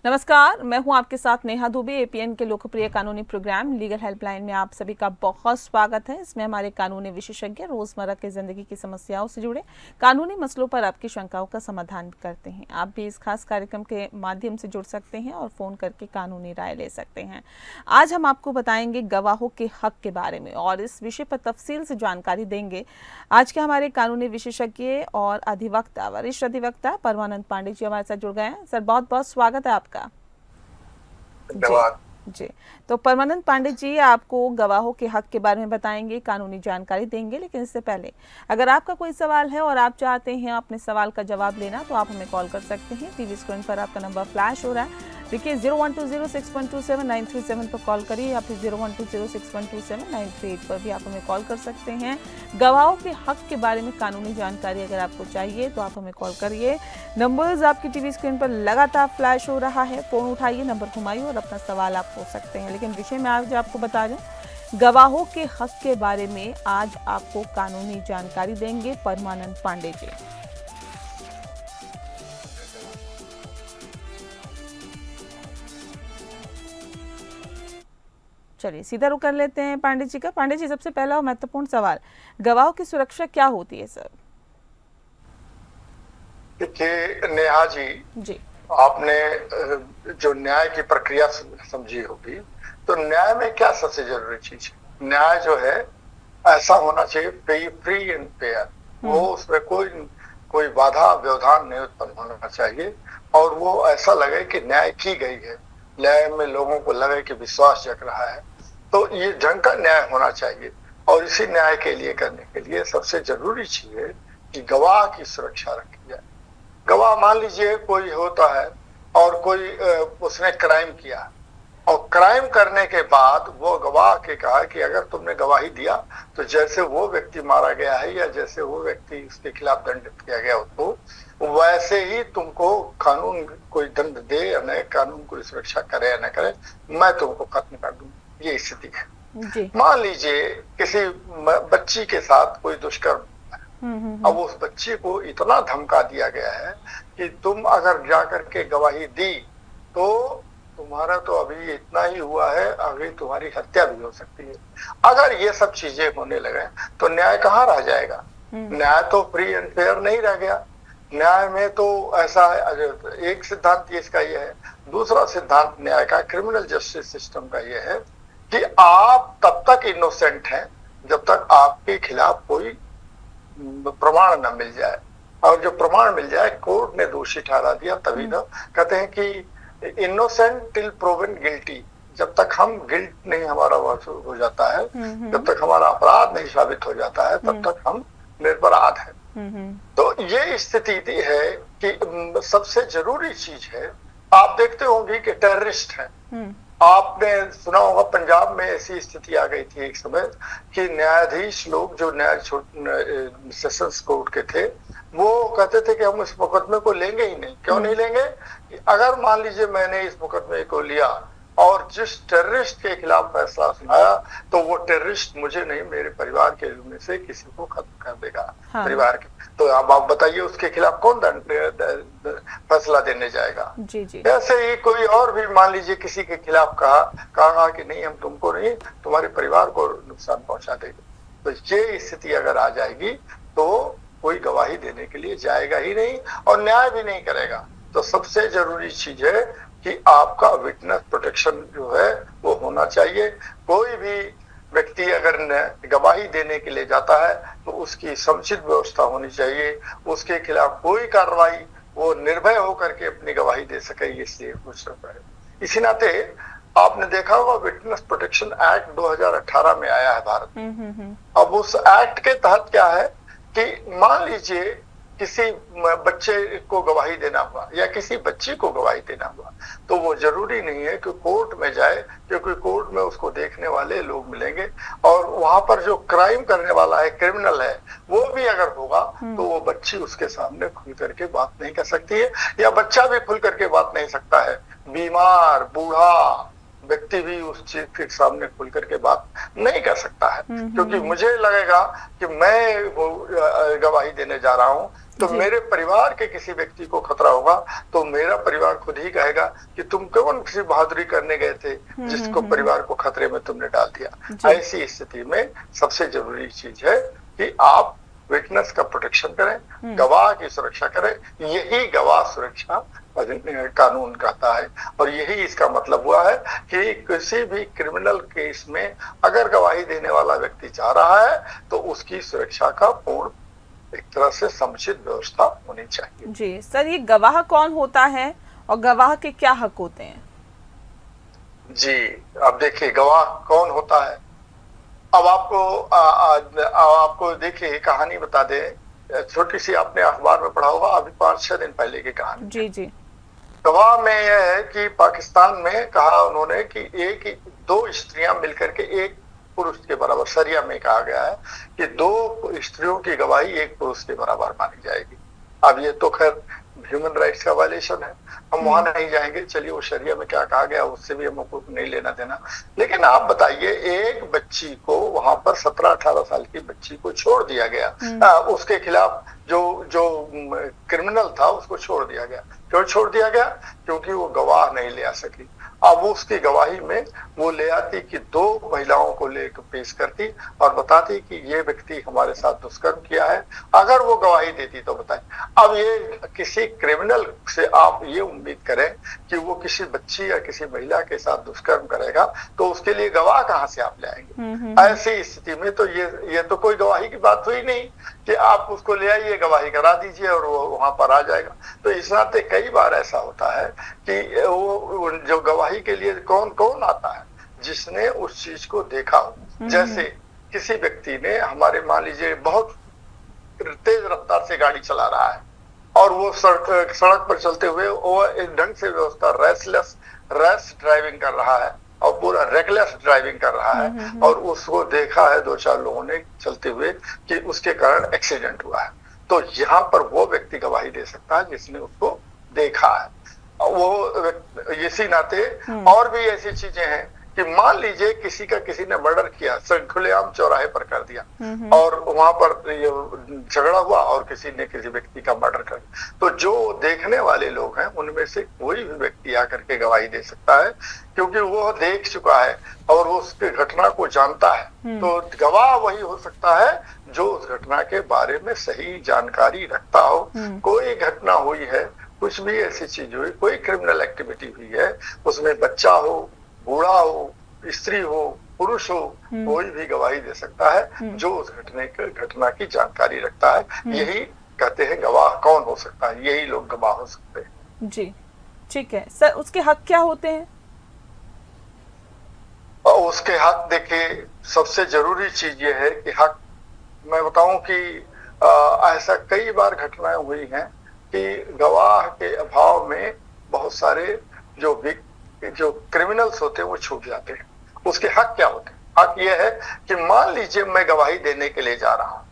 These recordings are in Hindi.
नमस्कार, मैं हूं आपके साथ नेहा दुबे। एपीएन के लोकप्रिय कानूनी प्रोग्राम लीगल हेल्पलाइन में आप सभी का बहुत स्वागत है। इसमें हमारे कानूनी विशेषज्ञ रोजमर्रा की जिंदगी की समस्याओं से जुड़े कानूनी मसलों पर आपकी शंकाओं का समाधान करते हैं। आप भी इस खास कार्यक्रम के माध्यम से जुड़ सकते हैं और फोन करके कानूनी राय ले सकते हैं। आज हम आपको बताएंगे गवाहों के हक के बारे में और इस विषय पर तफसील से जानकारी देंगे आज के हमारे कानूनी विशेषज्ञ और अधिवक्ता, वरिष्ठ अधिवक्ता परमानंद पांडे जी हमारे साथ जुड़ गए हैं। सर, बहुत बहुत स्वागत है आपका। जी जी। तो परमानंद पांडे जी आपको गवाहों के हक के बारे में बताएंगे, कानूनी जानकारी देंगे, लेकिन इससे पहले अगर आपका कोई सवाल है और आप चाहते हैं अपने सवाल का जवाब लेना तो आप हमें कॉल कर सकते हैं। टीवी स्क्रीन पर आपका नंबर फ्लैश हो रहा है, देखिए 01206127 पर कॉल करिए या फिर 01206127 पर भी आप हमें कॉल कर सकते हैं। गवाहों के हक के बारे में कानूनी जानकारी अगर आपको चाहिए तो आप हमें कॉल करिए। नंबर्स आपकी टीवी स्क्रीन पर लगातार फ्लैश हो रहा है, फोन उठाइए, नंबर घुमाइए और अपना सवाल आप पूछ सकते हैं। लेकिन विषय में आज आपको बता दूं, गवाहों के हक के बारे में आज आपको कानूनी जानकारी देंगे परमानंद पांडे जी। चलिए सीधा रुक कर लेते हैं पांडे जी का। पांडे जी, सबसे पहला और महत्वपूर्ण सवाल, गवाहों की सुरक्षा क्या होती है सर? देखिए नेहा जी, आपने जो न्याय की प्रक्रिया समझी होगी, तो न्याय में क्या सबसे जरूरी चीज है? न्याय जो है ऐसा होना चाहिए फ्री एंड फेयर। वो उसमें कोई बाधा व्यवधान नहीं उत्पन्न होना चाहिए और वो ऐसा लगे कि न्याय की गई है, न्याय में लोगों को लगे कि विश्वास जग रहा है। तो ये ढंग का न्याय होना चाहिए और इसी न्याय के लिए करने के लिए सबसे जरूरी चीज है कि गवाह की सुरक्षा रखी जाए। गवाह, मान लीजिए कोई होता है और कोई उसने क्राइम किया और क्राइम करने के बाद वो गवाह के कहा कि अगर तुमने गवाही दिया तो जैसे वो व्यक्ति मारा गया है या जैसे वो व्यक्ति उसके खिलाफ दंडित किया गया उसको, वैसे ही तुमको कानून कोई दंड दे या न, कानून कोई सुरक्षा करे या न करे, मैं तुमको खत्म कर दूं। ये स्थिति है। मान लीजिए किसी बच्ची के साथ कोई दुष्कर्म, अब उस बच्ची को इतना धमका दिया गया है कि तुम अगर जाकर के गवाही दी तो तुम्हारा तो अभी इतना ही हुआ है, अभी तुम्हारी हत्या भी हो सकती है। अगर ये सब चीजें होने लगे तो न्याय कहाँ रह जाएगा? न्याय तो फ्री एंड फेयर नहीं रह गया। न्याय में तो ऐसा है, एक सिद्धांत इसका ये है। दूसरा सिद्धांत न्याय का, क्रिमिनल जस्टिस सिस्टम का ये है कि आप तब तक इनोसेंट हैं जब तक आपके खिलाफ कोई प्रमाण न मिल जाए, और जो प्रमाण मिल जाए, कोर्ट ने दोषी ठहरा दिया, तभी तो कहते हैं कि इनोसेंट टिल प्रूवन गिल्टी। जब तक हम गिल्ट नहीं हमारा हो जाता है, जब तक हमारा अपराध नहीं साबित हो जाता है, तब तक हम निरपराध हैं। तो ये स्थिति है कि सबसे जरूरी चीज है, आप देखते होंगे कि टेररिस्ट है। आपने सुना होगा पंजाब में ऐसी स्थिति आ गई थी एक समय कि न्यायाधीश लोग जो सेशंस कोर्ट के थे, वो कहते थे कि हम इस मुकदमे को लेंगे ही नहीं। क्यों नहीं लेंगे? अगर मान लीजिए मैंने इस मुकदमे को लिया और जिस टेररिस्ट के खिलाफ फैसला सुनाया तो वो टेररिस्ट मुझे नहीं, मेरे परिवार के में से किसी को खत्म कर देगा। परिवार के, तो अब आप बताइए उसके खिलाफ कौन फैसला देने जाएगा? जी। ऐसे ही कोई और भी मान लीजिए किसी के खिलाफ कहा कि नहीं, हम तुमको नहीं, तुम्हारे परिवार को नुकसान पहुंचा देंगे, तो ये स्थिति अगर आ जाएगी तो कोई गवाही देने के लिए जाएगा ही नहीं और न्याय भी नहीं करेगा। तो सबसे जरूरी चीज है कि आपका विटनेस प्रोटेक्शन जो है वो होना चाहिए। कोई भी व्यक्ति अगर गवाही देने के लिए जाता है तो उसकी समुचित व्यवस्था होनी चाहिए, उसके खिलाफ कोई कार्रवाई, वो निर्भय होकर के अपनी गवाही दे सके, इसलिए कुछ है। इसी नाते आपने देखा होगा विटनेस प्रोटेक्शन एक्ट 2018 में आया है भारत। अब उस एक्ट के तहत क्या है कि मान लीजिए किसी बच्चे को गवाही देना हुआ या किसी बच्ची को गवाही देना हुआ, तो वो जरूरी नहीं है कि कोर्ट में जाए, क्योंकि कोर्ट में उसको देखने वाले लोग मिलेंगे और वहां पर जो क्राइम करने वाला है, क्रिमिनल है, वो भी अगर होगा तो वो बच्ची उसके सामने खुल करके बात नहीं कर सकती है, या बच्चा भी खुल करके बात नहीं सकता है। बीमार, बूढ़ा, व्यक्ति भी उस चीज के सामने खुल करके बात नहीं कर सकता है, क्योंकि मुझे लगेगा कि मैं वो गवाही देने जा रहा हूं तो मेरे परिवार के किसी व्यक्ति को खतरा होगा, तो मेरा परिवार खुद ही कहेगा कि तुम कौन सी बहादुरी करने गए थे जिसको परिवार को खतरे में तुमने डाल दिया। ऐसी स्थिति में सबसे जरूरी चीज है कि आप विटनेस का प्रोटेक्शन करें, गवाह की सुरक्षा करें। यही गवाह सुरक्षा कानून कहता है, और यही इसका मतलब हुआ है कि किसी भी क्रिमिनल केस में अगर गवाही देने वाला व्यक्ति चाह रहा है तो उसकी सुरक्षा का पूर्ण एक तरह से समुचित व्यवस्था होनी चाहिए। जी सर, ये गवाह कौन होता है और गवाह के क्या हक होते हैं? जी अब देखिए, गवाह कौन होता है। अब आपको देखिए कहानी बता दे, छोटी सी, आपने अखबार में पढ़ा होगा अभी 5-6 दिन पहले की कहानी। जी जी। गवाह में यह है कि पाकिस्तान में कहा उन्होंने कि दो स्त्रियां मिलकर के एक पुरुष के बराबर, शरिया में कहा गया है कि 2 स्त्रियों की गवाही एक पुरुष के बराबर मानी जाएगी। अब ये तो खैर ह्यूमन राइट्स का वायलेशन है, हम वहां नहीं जाएंगे। चलिए वो शरिया में क्या कहा गया उससे भी हमको नहीं लेना देना। लेकिन आप बताइए, एक बच्ची को वहां पर 17-18 साल की बच्ची को छोड़ दिया गया, उसके खिलाफ जो क्रिमिनल था उसको छोड़ दिया गया। क्यों छोड़ दिया गया? क्योंकि वो गवाह नहीं ले आ सकी। अब उसकी गवाही में वो ले आती कि 2 महिलाओं को लेकर पेश करती और बताती कि ये व्यक्ति हमारे साथ दुष्कर्म किया है। अगर वो गवाही देती तो बताएं। अब ये किसी क्रिमिनल से आप ये उम्मीद करें कि वो किसी बच्ची या किसी महिला के साथ दुष्कर्म करेगा तो उसके लिए गवाह कहाँ से आप ले आएंगे? ऐसी स्थिति में तो ये तो कोई गवाही की बात हुई नहीं कि आप उसको ले आइए, गवाही करा दीजिए और वो वहां पर आ जाएगा। तो इस नाते कई बार ऐसा होता है कि वो जो गवाही के लिए कौन कौन आता है, जिसने उस चीज को देखा हो। जैसे किसी व्यक्ति ने, हमारे मान लीजिए बहुत तेज रफ्तार से गाड़ी चला रहा है और वो सड़क पर चलते हुए वो एक ढंग से व्यवस्था रैश ड्राइविंग कर रहा है और पूरा रेकलेस ड्राइविंग कर रहा है, और उसको देखा है 2-4 लोगों ने चलते हुए कि उसके कारण एक्सीडेंट हुआ है। तो यहाँ पर वो व्यक्ति गवाही दे सकता है जिसने उसको देखा है। वो इसी नाते और भी ऐसी चीजें हैं कि मान लीजिए किसी ने मर्डर किया, खुलेआम चौराहे पर कर दिया और वहां पर झगड़ा हुआ और किसी ने किसी व्यक्ति का मर्डर कर दिया, तो जो देखने वाले लोग हैं उनमें से कोई भी व्यक्ति आकर के गवाही दे सकता है, क्योंकि वो देख चुका है और वो उसकी घटना को जानता है। तो गवाह वही हो सकता है जो उस घटना के बारे में सही जानकारी रखता हो। कोई घटना हुई है, कुछ भी ऐसी चीज हुई, कोई क्रिमिनल एक्टिविटी हुई है, उसमें बच्चा हो, बूढ़ा हो, स्त्री हो, पुरुष हो, कोई भी गवाही दे सकता है जो उस घटना की जानकारी रखता है। यही कहते हैं गवाह कौन हो सकता है, यही लोग गवाह हो सकते हैं। जी ठीक है सर, उसके हक क्या होते हैं? और उसके हक देखिए, सबसे जरूरी चीज ये है कि हक, मैं बताऊं कि ऐसा कई बार घटनाएं हुई हैं कि गवाह के अभाव में बहुत सारे जो क्रिमिनल्स होते हैं वो छूट जाते हैं। उसके हक क्या होते हैं? हक ये है कि मान लीजिए मैं गवाही देने के लिए जा रहा हूं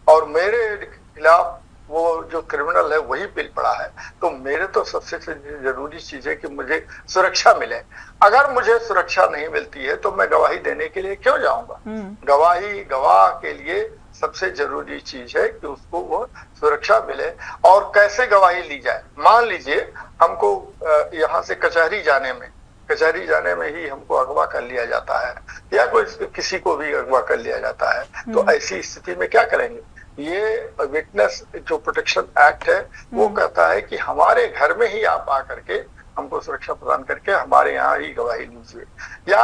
और मेरे खिलाफ वो जो क्रिमिनल है वही बिल पड़ा है, तो मेरे तो सबसे जरूरी चीज है कि मुझे सुरक्षा मिले। अगर मुझे सुरक्षा नहीं मिलती है तो मैं गवाही देने के लिए क्यों जाऊंगा? गवाह के लिए सबसे जरूरी चीज है कि उसको वो सुरक्षा मिले। और कैसे गवाही ली जाए? मान लीजिए हमको यहाँ से कचहरी जाने में ही हमको अगवा कर लिया जाता है या कोई किसी को भी अगवा कर लिया जाता है, तो ऐसी स्थिति में क्या करेंगे? ये विटनेस जो प्रोटेक्शन एक्ट है वो कहता है कि हमारे घर में ही आप आकर के हमको सुरक्षा प्रदान करके हमारे यहाँ ही गवाही लीजिए। या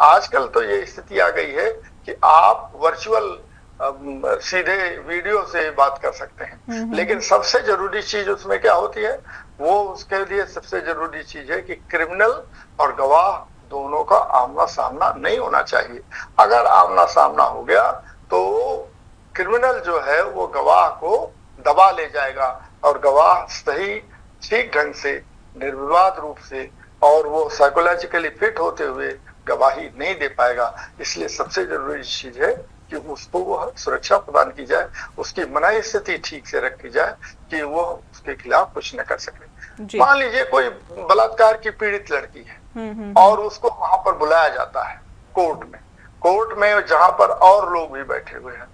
आजकल तो ये स्थिति आ गई है कि आप वर्चुअल सीधे वीडियो से बात कर सकते हैं, लेकिन सबसे जरूरी चीज उसमें क्या होती है? वो उसके लिए सबसे जरूरी चीज है कि क्रिमिनल और गवाह दोनों का आमना सामना नहीं होना चाहिए। अगर आमना सामना हो गया तो क्रिमिनल जो है वो गवाह को दबा ले जाएगा और गवाह सही ठीक ढंग से, निर्विवाद रूप से और वो साइकोलॉजिकली फिट होते हुए गवाही नहीं दे पाएगा। इसलिए सबसे जरूरी चीज है कि उसको वो सुरक्षा प्रदान की जाए, उसकी मनाही स्थिति ठीक से रखी जाए कि वो उसके खिलाफ कुछ न कर सके। मान लीजिए कोई बलात्कार की पीड़ित लड़की है और उसको वहां पर बुलाया जाता है कोर्ट में जहां पर और लोग भी बैठे हुए हैं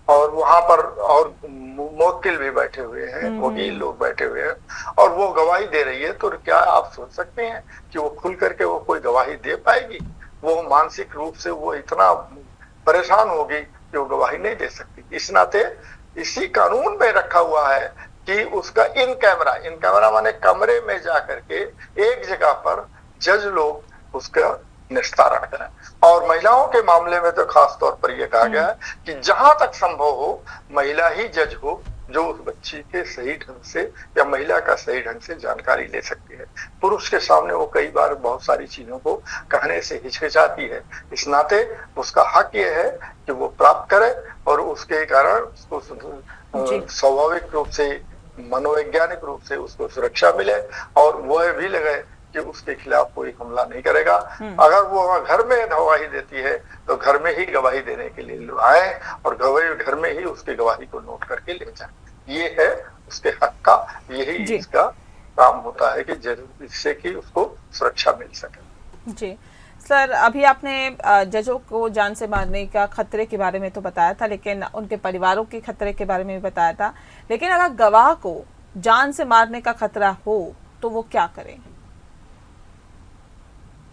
और वहां पर और मुवक्किल भी बैठे हुए हैं, वकील लोग बैठे हुए हैं और वो गवाही दे रही है। तो क्या आप सोच सकते हैं कि वो खुल करके वो कोई गवाही दे पाएगी? वो मानसिक रूप से वो इतना परेशान होगी कि वो गवाही नहीं दे सकती। इस नाते इसी कानून में रखा हुआ है कि उसका इन कैमरा माने कमरे में जाकर के एक जगह पर जज लोग उसका निस्तारण करें। और महिलाओं के मामले में तो खास तौर पर यह कहा गया है कि जहां तक संभव हो महिला ही जज हो जो उस बच्ची के सही ढंग से या महिला का सही ढंग से जानकारी ले सकती है। पुरुष के सामने वो कई बार बहुत सारी चीजों को कहने से हिचकिचाती है। इस नाते उसका हक ये है कि वो प्राप्त करे और उसके कारण उसको स्वाभाविक रूप से मनोवैज्ञानिक रूप से उसको सुरक्षा मिले और वह भी लगे कि उसके खिलाफ कोई हमला नहीं करेगा। अगर वो घर में गवाही देती है तो घर में ही गवाही देने के लिए आए और घर में ही उसकी गवाही को नोट करके ले जाए। ये है उसके हक का, यही इसका काम होता है कि जिससे कि उसको सुरक्षा मिल सके। जी सर, अभी आपने जजों को जान से मारने का खतरे के बारे में तो बताया था, लेकिन उनके परिवारों के खतरे के बारे में भी बताया था। लेकिन अगर गवाह को जान से मारने का खतरा हो तो वो क्या करें?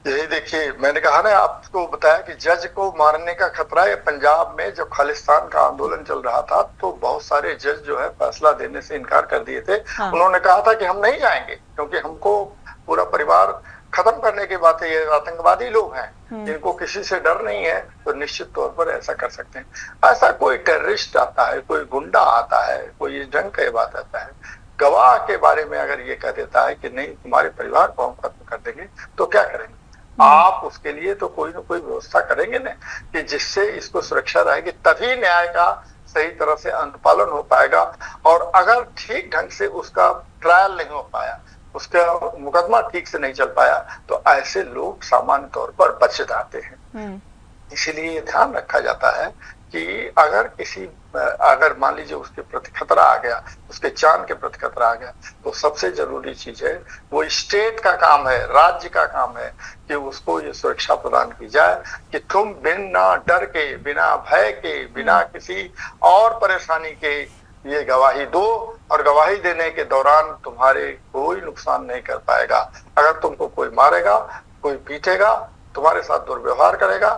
यही देखिए, मैंने कहा ना आपको बताया कि जज को मारने का खतरा है। पंजाब में जब खालिस्तान का आंदोलन चल रहा था तो बहुत सारे जज जो है फैसला देने से इनकार कर दिए थे। उन्होंने कहा था कि हम नहीं जाएंगे क्योंकि हमको पूरा परिवार खत्म करने की बात है, ये आतंकवादी लोग हैं, इनको किसी से डर नहीं है तो निश्चित तौर पर ऐसा कर सकते हैं। ऐसा कोई टेररिस्ट आता है, कोई गुंडा आता है, कोई जंग के बात आता है, गवाह के बारे में अगर ये कह देता है कि नहीं तुम्हारे परिवार को हम खत्म कर देंगे तो क्या करेंगे? आप उसके लिए तो कोई ना कोई व्यवस्था करेंगे ना कि जिससे इसको सुरक्षा रहेगी, तभी न्याय का सही तरह से अनुपालन हो पाएगा। और अगर ठीक ढंग से उसका ट्रायल नहीं हो पाया, उसका मुकदमा ठीक से नहीं चल पाया तो ऐसे लोग सामान्य तौर पर बच जाते हैं। इसीलिए ध्यान रखा जाता है कि अगर मान लीजिए उसके प्रति खतरा आ गया, उसके जान के प्रति खतरा आ गया, तो सबसे जरूरी चीज है वो स्टेट का काम है, राज्य का काम है कि उसको ये सुरक्षा प्रदान की जाए कि तुम बिना डर के, बिना भय के, बिना किसी और परेशानी के ये गवाही दो और गवाही देने के दौरान तुम्हारे कोई नुकसान नहीं कर पाएगा। अगर तुमको कोई मारेगा, कोई पीटेगा, तुम्हारे साथ दुर्व्यवहार करेगा,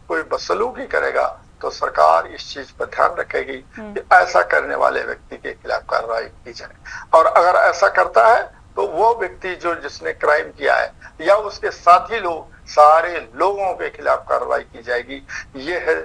कोई बदसलूकी करेगा तो सरकार इस चीज पर ध्यान रखेगी कि ऐसा करने वाले व्यक्ति के खिलाफ कार्रवाई की जाए। और अगर ऐसा करता है तो वो व्यक्ति जिसने क्राइम किया है या उसके साथी लोग, सारे लोगों के खिलाफ कार्रवाई की जाएगी। ये है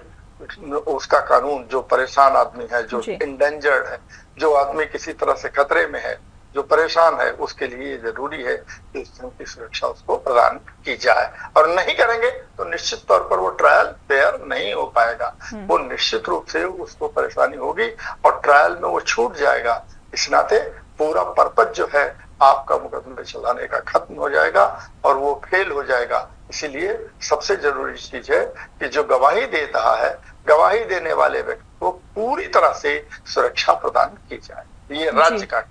उसका कानून। जो परेशान आदमी है, जो इंडेंजर्ड है, जो आदमी किसी तरह से खतरे में है, जो परेशान है, उसके लिए जरूरी है कि उसकी सुरक्षा उसको प्रदान की जाए। और नहीं करेंगे तो निश्चित तौर पर वो ट्रायल फेयर नहीं हो पाएगा। वो निश्चित रूप से उसको परेशानी होगी और ट्रायल में वो छूट जाएगा। इस नाते पूरा पर्पज जो है आपका मुकदमे चलाने का खत्म हो जाएगा और वो फेल हो जाएगा। इसीलिए सबसे जरूरी चीज है कि जो गवाही दे रहा है, गवाही देने वाले व्यक्ति को पूरी तरह से सुरक्षा प्रदान की जाए। ये राज्य का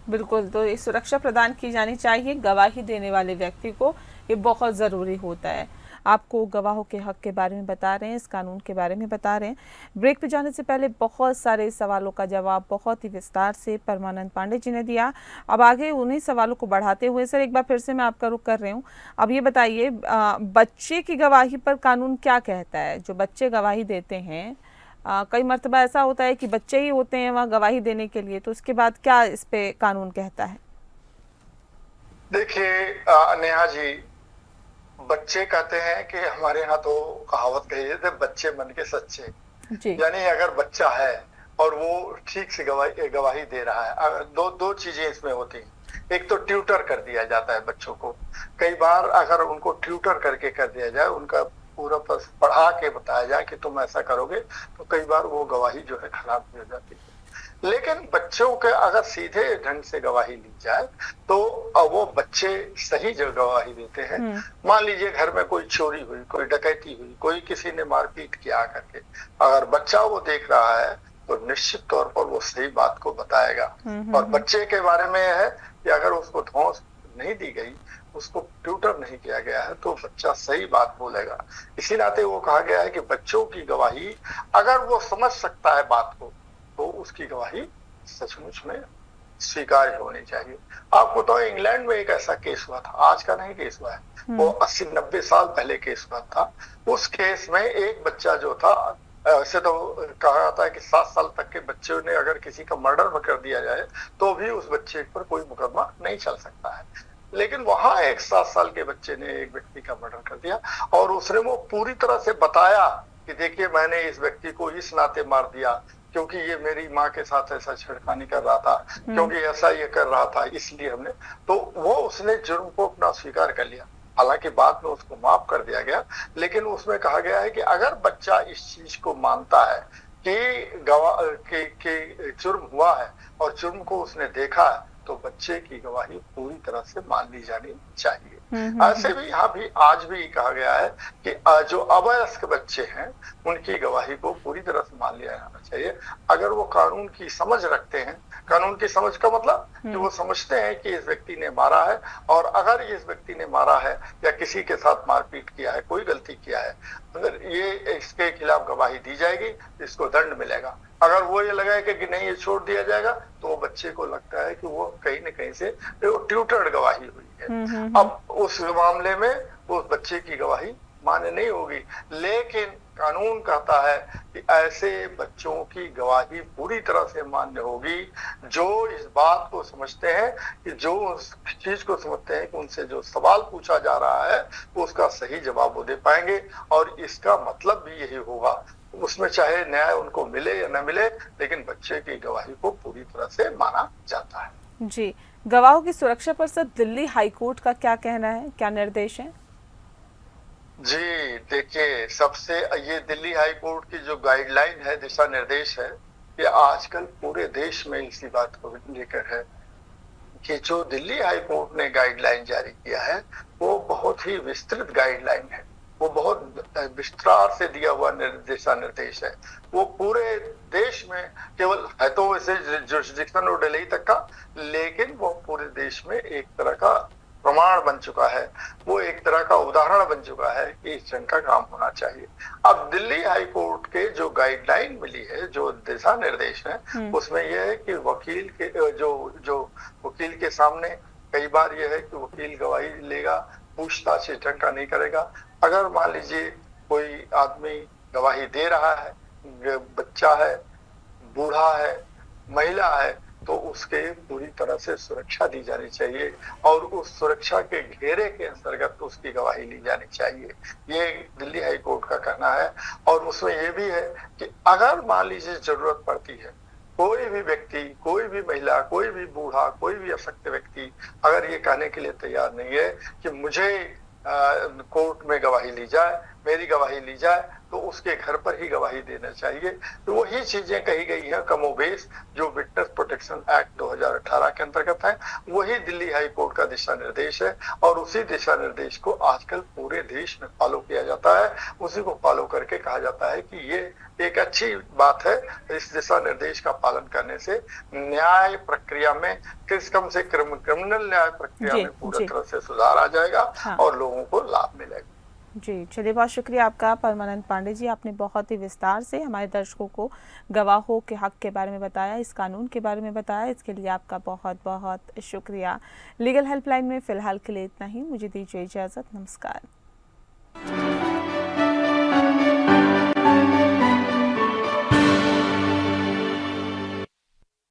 बिल्कुल, तो ये सुरक्षा प्रदान की जानी चाहिए गवाही देने वाले व्यक्ति को, ये बहुत ज़रूरी होता है। आपको गवाहों के हक के बारे में बता रहे हैं, इस कानून के बारे में बता रहे हैं। ब्रेक पे जाने से पहले बहुत सारे सवालों का जवाब बहुत ही विस्तार से परमानंद पांडे जी ने दिया। अब आगे उन्हीं सवालों को बढ़ाते हुए सर एक बार फिर से मैं आपका रुख कर रही हूँ। अब ये बताइए, बच्चे की गवाही पर कानून क्या कहता है? जो बच्चे गवाही देते हैं, कई मर्तबा ऐसा होता है कि बच्चे ही होते हैं वहाँ गवाही देने के लिए, तो उसके बाद क्या इस पे कानून कहता है? देखिए नेहा जी, बच्चे कहते हैं कि हमारे यहाँ तो कहावत कही है, बच्चे मन के सच्चे। यानी अगर बच्चा है और वो ठीक से गवाही दे रहा है, अगर दो चीजें इसमें होती हैं। एक तो ट्यूटर कर दिया जाता है बच्चों को। कई बार अगर उनको ट्यूटर करके कर दिया जाए, उनका पूरा पढ़ा के बताया जाए कि तुम ऐसा करोगे, तो कई बार वो गवाही जो है खराब हो जाती है। लेकिन बच्चों के अगर सीधे ढंग से गवाही ली जाए तो वो बच्चे सही जगह गवाही देते हैं। मान लीजिए घर में कोई चोरी हुई, कोई डकैती हुई, कोई किसी ने मारपीट किया करके, अगर बच्चा वो देख रहा है तो निश्चित तौर पर वो सही बात को बताएगा। और बच्चे के बारे में है कि अगर उसको धौंस नहीं दी गई, उसको ट्यूटर नहीं किया गया है तो बच्चा सही बात बोलेगा। इसी नाते वो कहा गया है कि बच्चों की गवाही, अगर वो समझ सकता है बात को, तो उसकी गवाही सचमुच में स्वीकार्य होनी चाहिए। आपको तो इंग्लैंड में एक ऐसा केस हुआ था, आज का नहीं केस हुआ है, वो 80-90 साल पहले केस हुआ था। उस केस में एक बच्चा जो था, ऐसे तो कहा जाता है कि 7 साल तक के बच्चे ने अगर किसी का मर्डर कर दिया जाए तो भी उस बच्चे पर कोई मुकदमा नहीं चल सकता है। लेकिन वहां एक 7 साल के बच्चे ने एक व्यक्ति का मर्डर कर दिया और उसने वो पूरी तरह से बताया कि देखिए मैंने इस व्यक्ति को इस नाते मार दिया क्योंकि ये मेरी माँ के साथ ऐसा छेड़खानी कर रहा था, क्योंकि ऐसा ये कर रहा था, इसलिए हमने, तो वो उसने जुर्म को अपना स्वीकार कर लिया। हालांकि बाद में उसको माफ कर दिया गया, लेकिन उसमें कहा गया है कि अगर बच्चा इस चीज को मानता है कि कि जुर्म हुआ है और जुर्म को उसने देखा है, तो बच्चे की गवाही पूरी तरह से मान ली जानी चाहिए। ऐसे भी यहाँ भी आज भी कहा गया है कि जो अवयस्क बच्चे हैं उनकी गवाही को पूरी तरह से मान लिया जाना चाहिए, अगर वो कानून की समझ रखते हैं। कानून की समझ का मतलब कि वो समझते हैं कि इस व्यक्ति ने मारा है, और अगर इस व्यक्ति ने मारा है या किसी के साथ मारपीट किया है, कोई गलती किया है, अगर ये इसके खिलाफ गवाही दी जाएगी, इसको दंड मिलेगा। अगर वो ये लगाए कि नहीं ये छोड़ दिया जाएगा, तो वो बच्चे को लगता है कि वो कहीं न कहीं से ट्यूटर्ड गवाही हुई है। अब उस मामले में उस बच्चे की गवाही मान्य नहीं होगी, लेकिन कानून कहता है कि ऐसे बच्चों की गवाही पूरी तरह से मान्य होगी जो इस बात को समझते हैं कि जो उस चीज को समझते हैं कि उनसे जो सवाल पूछा जा रहा है उसका सही जवाब वो दे पाएंगे, और इसका मतलब भी यही होगा। उसमें चाहे न्याय उनको मिले या न मिले, लेकिन बच्चे की गवाही को पूरी तरह से माना जाता है। जी, गवाहों की सुरक्षा पर सर दिल्ली हाईकोर्ट का क्या कहना है, क्या निर्देश है? जी देखिए, सबसे ये दिल्ली हाई कोर्ट की जो गाइडलाइन है, दिशा निर्देश है, ये आजकल पूरे देश में इसी बात को लेकर है कि जो दिल्ली हाई कोर्ट ने गाइडलाइन जारी किया है वो बहुत ही विस्तृत गाइडलाइन है, वो बहुत विस्तार से दिया हुआ दिशा निर्देश है। वो पूरे देश में केवल है तो वैसे जुरिस्डिक्शन और दिल्ली तक का, लेकिन वो पूरे देश में एक तरह का प्रमाण बन चुका है, वो एक तरह का उदाहरण बन चुका है कि इस जंग का काम होना चाहिए। अब दिल्ली हाई कोर्ट के जो गाइडलाइन मिली है, जो दिशा निर्देश है, उसमें यह है कि वकील के जो वकील के सामने कई बार यह है कि वकील गवाही लेगा, पूछताछ इस ढंग का नहीं करेगा। अगर मान लीजिए कोई आदमी गवाही दे रहा है, बच्चा है, बूढ़ा है, महिला है, तो उसके पूरी तरह से सुरक्षा दी जानी चाहिए और उस सुरक्षा के घेरे के अंतर्गत उसकी गवाही ली जानी चाहिए, ये दिल्ली हाई कोर्ट का कहना है। और उसमें ये भी है कि अगर मान लीजिए जरूरत पड़ती है, कोई भी व्यक्ति, कोई भी महिला, कोई भी बूढ़ा, कोई भी अशक्त व्यक्ति अगर ये कहने के लिए तैयार नहीं है कि मुझे कोर्ट में गवाही ली जाए, मेरी गवाही ली जाए, तो उसके घर पर ही गवाही देना चाहिए। तो वही चीजें कही गई हैं कमोबेश जो विटनेस प्रोटेक्शन एक्ट 2018 के अंतर्गत है, वही दिल्ली हाई कोर्ट का दिशा निर्देश है, और उसी दिशा निर्देश को आजकल पूरे देश में फॉलो किया जाता है। उसी को फॉलो करके कहा जाता है कि ये एक अच्छी बात है। इस दिशा निर्देश का पालन करने से न्याय प्रक्रिया में कम से क्रिमिनल न्याय प्रक्रिया में पूरी तरह से सुधार आ जाएगा, हाँ। और लोगों को लाभ मिलेगा। जी, चलिए, बहुत शुक्रिया आपका परमानंद पांडे जी, आपने बहुत ही विस्तार से हमारे दर्शकों को गवाहों के हक के बारे में बताया, इस कानून के बारे में बताया, इसके लिए आपका बहुत बहुत शुक्रिया। लीगल हेल्पलाइन में फ़िलहाल के लिए इतना ही, मुझे दीजिए इजाज़त, नमस्कार।